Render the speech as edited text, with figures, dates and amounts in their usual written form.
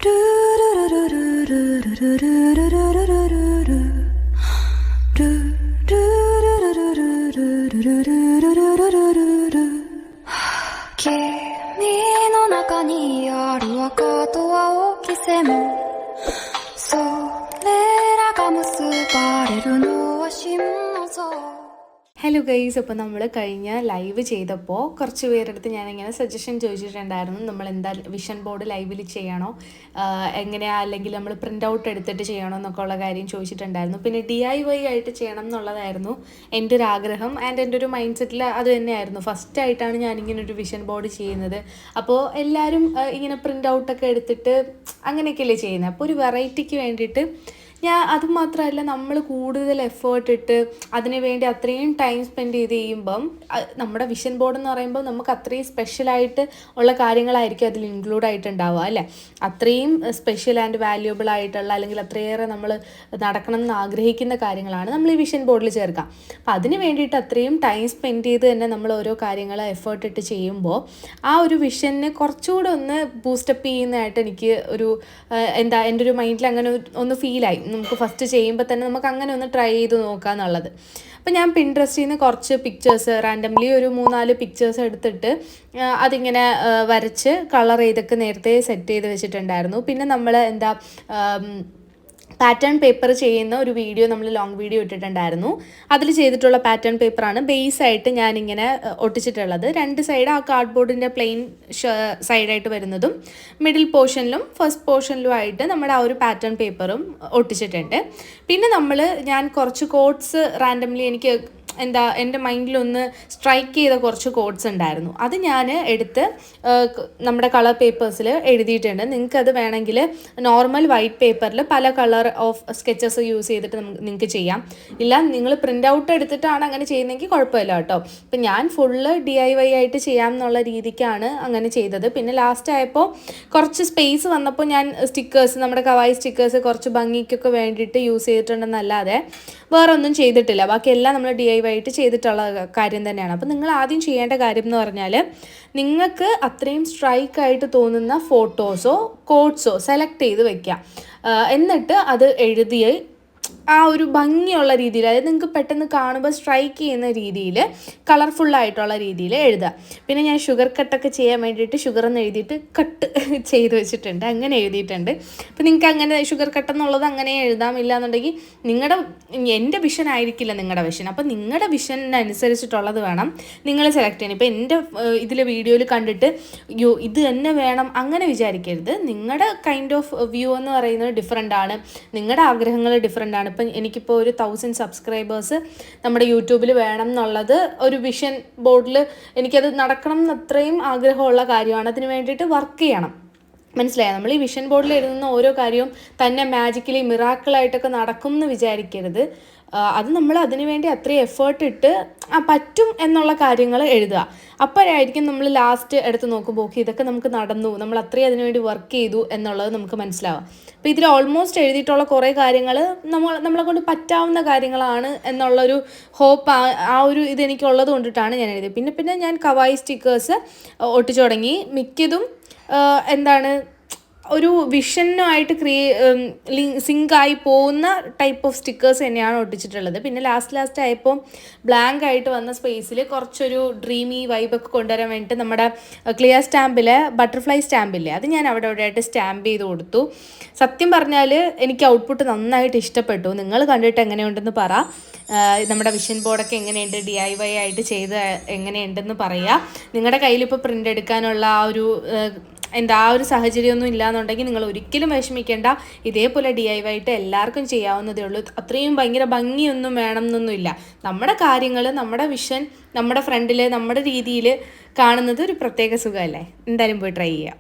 の中にある赤と青き線それらが結ばれるのは心の像ഹലോ guys, അപ്പോൾ നമ്മൾ കഴിഞ്ഞ ലൈവ് ചെയ്തപ്പോൾ കുറച്ച് പേരെടുത്ത് ഞാനിങ്ങനെ സജഷൻ ചോദിച്ചിട്ടുണ്ടായിരുന്നു. നമ്മൾ എന്താ വിഷൻ ബോർഡ് ലൈവിൽ ചെയ്യണോ, എങ്ങനെയാ, അല്ലെങ്കിൽ നമ്മൾ പ്രിൻ്റ് ഔട്ട് എടുത്തിട്ട് ചെയ്യണോ എന്നൊക്കെ ഉള്ള കാര്യം ചോദിച്ചിട്ടുണ്ടായിരുന്നു. പിന്നെ DIY ആയിട്ട് ചെയ്യണം എന്നുള്ളതായിരുന്നു എൻ്റെ ഒരു ആഗ്രഹം. ആൻഡ് എൻ്റെ ഒരു മൈൻഡ് സെറ്റിൽ അത് തന്നെയായിരുന്നു. ഫസ്റ്റായിട്ടാണ് ഞാനിങ്ങനെ ഒരു വിഷൻ ബോർഡ് ചെയ്യുന്നത്. അപ്പോൾ എല്ലാവരും ഇങ്ങനെ പ്രിൻ്റ് ഔട്ടൊക്കെ എടുത്തിട്ട് അങ്ങനെയൊക്കെയല്ലേ ചെയ്യുന്നത്. അപ്പോൾ ഒരു വെറൈറ്റിക്ക് വേണ്ടിയിട്ട് അതുമാത്രമല്ല, നമ്മൾ കൂടുതൽ എഫേർട്ട് ഇട്ട് അതിന് വേണ്ടി അത്രയും ടൈം സ്പെൻഡ് ചെയ്ത് ചെയ്യുമ്പം നമ്മുടെ വിഷൻ ബോർഡ് എന്ന് പറയുമ്പോൾ നമുക്ക് അത്രയും സ്പെഷ്യലായിട്ട് ഉള്ള കാര്യങ്ങളായിരിക്കും അതിൽ ഇൻക്ലൂഡ് ആയിട്ടുണ്ടാവുക, അല്ലേ? അത്രയും സ്പെഷ്യൽ ആൻഡ് വാല്യുബിൾ ആയിട്ടുള്ള, അല്ലെങ്കിൽ അത്രയേറെ നമ്മൾ നടക്കണം എന്ന് ആഗ്രഹിക്കുന്ന കാര്യങ്ങളാണ് നമ്മൾ ഈ വിഷൻ ബോർഡിൽ ചേർക്കുക. അപ്പം അതിന് വേണ്ടിയിട്ട് അത്രയും ടൈം സ്പെൻഡ് ചെയ്ത് തന്നെ നമ്മൾ ഓരോ കാര്യങ്ങൾ എഫേർട്ട് ഇട്ട് ചെയ്യുമ്പോൾ ആ ഒരു വിഷനെ കുറച്ചുകൂടെ ഒന്ന് ബൂസ്റ്റപ്പ് ചെയ്യുന്നതായിട്ട് എനിക്ക് ഒരു എൻ്റെ ഒരു മൈൻഡിൽ അങ്ങനെ ഒന്ന് ഫീലായി. നമുക്ക് ഫസ്റ്റ് ചെയ്യുമ്പോൾ തന്നെ നമുക്ക് അങ്ങനെ ഒന്ന് ട്രൈ ചെയ്ത് നോക്കുക എന്നുള്ളത്. അപ്പോൾ ഞാൻ പിൻട്രസ്റ്റിൽ നിന്ന് കുറച്ച് പിക്ചേഴ്സ് റാൻഡംലി ഒരു 3-4 പിക്ചേഴ്സ് എടുത്തിട്ട് അതിങ്ങനെ വരച്ച് കളർ ചെയ്തൊക്കെ നേരത്തെ സെറ്റ് ചെയ്ത് വെച്ചിട്ടുണ്ടായിരുന്നു. പിന്നെ നമ്മൾ പാറ്റേൺ പേപ്പർ ചെയ്യുന്ന ഒരു വീഡിയോ നമ്മൾ ലോങ് വീഡിയോ ഇട്ടിട്ടുണ്ടായിരുന്നു. അതിൽ ചെയ്തിട്ടുള്ള പാറ്റേൺ പേപ്പറാണ് ബേസായിട്ട് ഞാനിങ്ങനെ ഒട്ടിച്ചിട്ടുള്ളത്. 2 സൈഡ് ആ കാർഡ്ബോർഡിൻ്റെ പ്ലെയിൻ സൈഡായിട്ട് വരുന്നതും മിഡിൽ പോർഷനിലും ഫസ്റ്റ് പോർഷനിലും ആയിട്ട് നമ്മുടെ ആ ഒരു പാറ്റേൺ പേപ്പറും ഒട്ടിച്ചിട്ടുണ്ട്. പിന്നെ ഞാൻ കുറച്ച് കോട്ട്സ് റാൻഡംലി എനിക്ക് എൻ്റെ മൈൻഡിലൊന്ന് സ്ട്രൈക്ക് ചെയ്ത കുറച്ച് കോഡ്സ് ഉണ്ടായിരുന്നു. അത് ഞാൻ എടുത്ത് നമ്മുടെ കളർ പേപ്പേഴ്സിൽ എഴുതിയിട്ടുണ്ട്. നിങ്ങൾക്കത് വേണമെങ്കിൽ നോർമൽ വൈറ്റ് പേപ്പറിൽ പല കളർ ഓഫ് സ്കെച്ചസ് യൂസ് ചെയ്തിട്ട് നിങ്ങൾക്ക് ചെയ്യാം. ഇല്ല, നിങ്ങൾ പ്രിൻ്റ് ഔട്ട് എടുത്തിട്ടാണ് അങ്ങനെ ചെയ്യുന്നതെങ്കിൽ കുഴപ്പമില്ല കേട്ടോ. ഇപ്പം ഞാൻ ഫുള്ള് DIY ആയിട്ട് ചെയ്യാം എന്നുള്ള രീതിക്കാണ് അങ്ങനെ ചെയ്തത്. പിന്നെ ലാസ്റ്റ് ആയപ്പോൾ കുറച്ച് സ്പേസ് വന്നപ്പോൾ ഞാൻ സ്റ്റിക്കേഴ്സ്, നമ്മുടെ കവായി സ്റ്റിക്കേഴ്സ് കുറച്ച് ഭംഗിക്കൊക്കെ വേണ്ടിയിട്ട് യൂസ് ചെയ്തിട്ടുണ്ടെന്നല്ലാതെ വേറെ ഒന്നും ചെയ്തിട്ടില്ല. ബാക്കിയെല്ലാം നമ്മൾ DIY ആയിട്ട് ചെയ്തിട്ടുള്ള കാര്യം തന്നെയാണ്. അപ്പോൾ നിങ്ങൾ ആദ്യം ചെയ്യേണ്ട കാര്യം എന്ന് പറഞ്ഞാൽ, നിങ്ങൾക്ക് അത്രയും സ്ട്രൈക്കായിട്ട് തോന്നുന്ന ഫോട്ടോസോ കോട്ട്സോ സെലക്ട് ചെയ്ത് വയ്ക്കുക. എന്നിട്ട് അത് എഴുതി ആ ഒരു ഭംഗിയുള്ള രീതിയിൽ, അതായത് നിങ്ങൾക്ക് പെട്ടെന്ന് കാണുമ്പോൾ സ്ട്രൈക്ക് ചെയ്യുന്ന രീതിയിൽ, കളർഫുള്ളായിട്ടുള്ള രീതിയിൽ എഴുതുക. പിന്നെ ഞാൻ ഷുഗർ കട്ടൊക്കെ ചെയ്യാൻ വേണ്ടിയിട്ട് ഷുഗറെന്ന് എഴുതിയിട്ട് കട്ട് ചെയ്ത് വെച്ചിട്ടുണ്ട്, അങ്ങനെ എഴുതിയിട്ടുണ്ട്. അപ്പോൾ നിങ്ങൾക്ക് അങ്ങനെ ഷുഗർ കട്ടെന്നുള്ളത് അങ്ങനെ എഴുതാമില്ല എന്നുണ്ടെങ്കിൽ എൻ്റെ വിഷൻ ആയിരിക്കില്ല നിങ്ങളുടെ വിഷൻ. അപ്പോൾ നിങ്ങളുടെ വിഷനനുസരിച്ചിട്ടുള്ളത് വേണം നിങ്ങൾ സെലക്ട് ചെയ്യാൻ. ഇപ്പോൾ എൻ്റെ ഇതിൽ വീഡിയോയിൽ കണ്ടിട്ട് ഇത് തന്നെ വേണം അങ്ങനെ വിചാരിക്കരുത്. നിങ്ങളുടെ കൈൻഡ് ഓഫ് വ്യൂ എന്ന് പറയുന്നത് ഡിഫറെൻ്റ് ആണ്, നിങ്ങളുടെ ആഗ്രഹങ്ങൾ ഡിഫറെൻ്റ് ആണ്. ഇപ്പം എനിക്കിപ്പോൾ ഒരു 1000 സബ്സ്ക്രൈബേഴ്സ് നമ്മുടെ യൂട്യൂബിൽ വേണം എന്നുള്ളത് ഒരു വിഷൻ ബോർഡിൽ എനിക്കത് നടക്കണം എന്ന് അത്രയും ആഗ്രഹമുള്ള കാര്യമാണ്. അതിന് വേണ്ടിയിട്ട് വർക്ക് ചെയ്യണം. മനസ്സിലായോ? നമ്മൾ ഈ വിഷൻ ബോർഡിൽ എഴുതുന്ന ഓരോ കാര്യവും തന്നെ മാജിക്കലി മിറാക്കിളായിട്ടൊക്കെ നടക്കും എന്ന് വിചാരിക്കരുത്. അത് നമ്മൾ അതിനു വേണ്ടി അത്രയും എഫേർട്ട് ഇട്ട് പറ്റും എന്നുള്ള കാര്യങ്ങൾ എഴുതുക. അപ്പോഴായിരിക്കും നമ്മൾ ലാസ്റ്റ് എടുത്ത് നോക്കുമ്പോൾ ഓക്കെ, ഇതൊക്കെ നമുക്ക് നടന്നു, നമ്മൾ അത്രയും അതിനുവേണ്ടി വർക്ക് ചെയ്തു എന്നുള്ളത് നമുക്ക് മനസ്സിലാവും. അപ്പോൾ ഇതിൽ ഓൾമോസ്റ്റ് എഴുതിയിട്ടുള്ള കുറേ കാര്യങ്ങൾ നമ്മളെ കൊണ്ട് പറ്റാവുന്ന കാര്യങ്ങളാണ് എന്നുള്ളൊരു ഹോപ്പ്, ആ ഒരു ഇതെനിക്കുള്ളത് കൊണ്ടിട്ടാണ് ഞാൻ എഴുതിയത്. പിന്നെ ഞാൻ കവായി സ്റ്റിക്കേഴ്സ് ഒട്ടിച്ചു തുടങ്ങി. മിക്കതും ഒരു വിഷനുമായിട്ട് സിങ്കായി പോകുന്ന ടൈപ്പ് ഓഫ് സ്റ്റിക്കേഴ്സ് തന്നെയാണ് ഒട്ടിച്ചിട്ടുള്ളത്. പിന്നെ ലാസ്റ്റ് ആയപ്പോൾ ബ്ലാങ്ക് ആയിട്ട് വന്ന സ്പേസിൽ കുറച്ചൊരു ഡ്രീമി വൈബൊക്കെ കൊണ്ടുവരാൻ വേണ്ടിയിട്ട് നമ്മുടെ ക്ലിയർ സ്റ്റാമ്പിൽ ബട്ടർഫ്ലൈ സ്റ്റാമ്പില്ലേ, അത് ഞാൻ അവിടെ ആയിട്ട് സ്റ്റാമ്പ് ചെയ്ത് കൊടുത്തു. സത്യം പറഞ്ഞാൽ എനിക്ക് ഔട്ട്പുട്ട് നന്നായിട്ട് ഇഷ്ടപ്പെട്ടു. നിങ്ങൾ കണ്ടിട്ട് എങ്ങനെയുണ്ടെന്ന് പറ. നമ്മുടെ വിഷൻ ബോർഡൊക്കെ എങ്ങനെയുണ്ട്, DIY ആയിട്ട് ചെയ്ത് എങ്ങനെയുണ്ടെന്ന് പറയുക. നിങ്ങളുടെ കയ്യിലിപ്പോൾ പ്രിൻ്റ് എടുക്കാനുള്ള ആ ഒരു സാഹചര്യമൊന്നും ഇല്ലയെന്നുണ്ടെങ്കിൽ നിങ്ങൾ ഒരിക്കലും വിഷമിക്കേണ്ട. ഇതേപോലെ DIY ആയിട്ട് എല്ലാവർക്കും ചെയ്യാവുന്നതേ ഉള്ളൂ. അത്രയും ഭയങ്കര ഭംഗിയൊന്നും വേണം എന്നൊന്നുമില്ല. നമ്മുടെ കാര്യങ്ങൾ, നമ്മുടെ വിഷൻ നമ്മുടെ ഫ്രണ്ടിൽ നമ്മുടെ രീതിയിൽ കാണുന്നത് ഒരു പ്രത്യേക സുഖമല്ലേ. എന്തായാലും പോയി ട്രൈ ചെയ്യാം.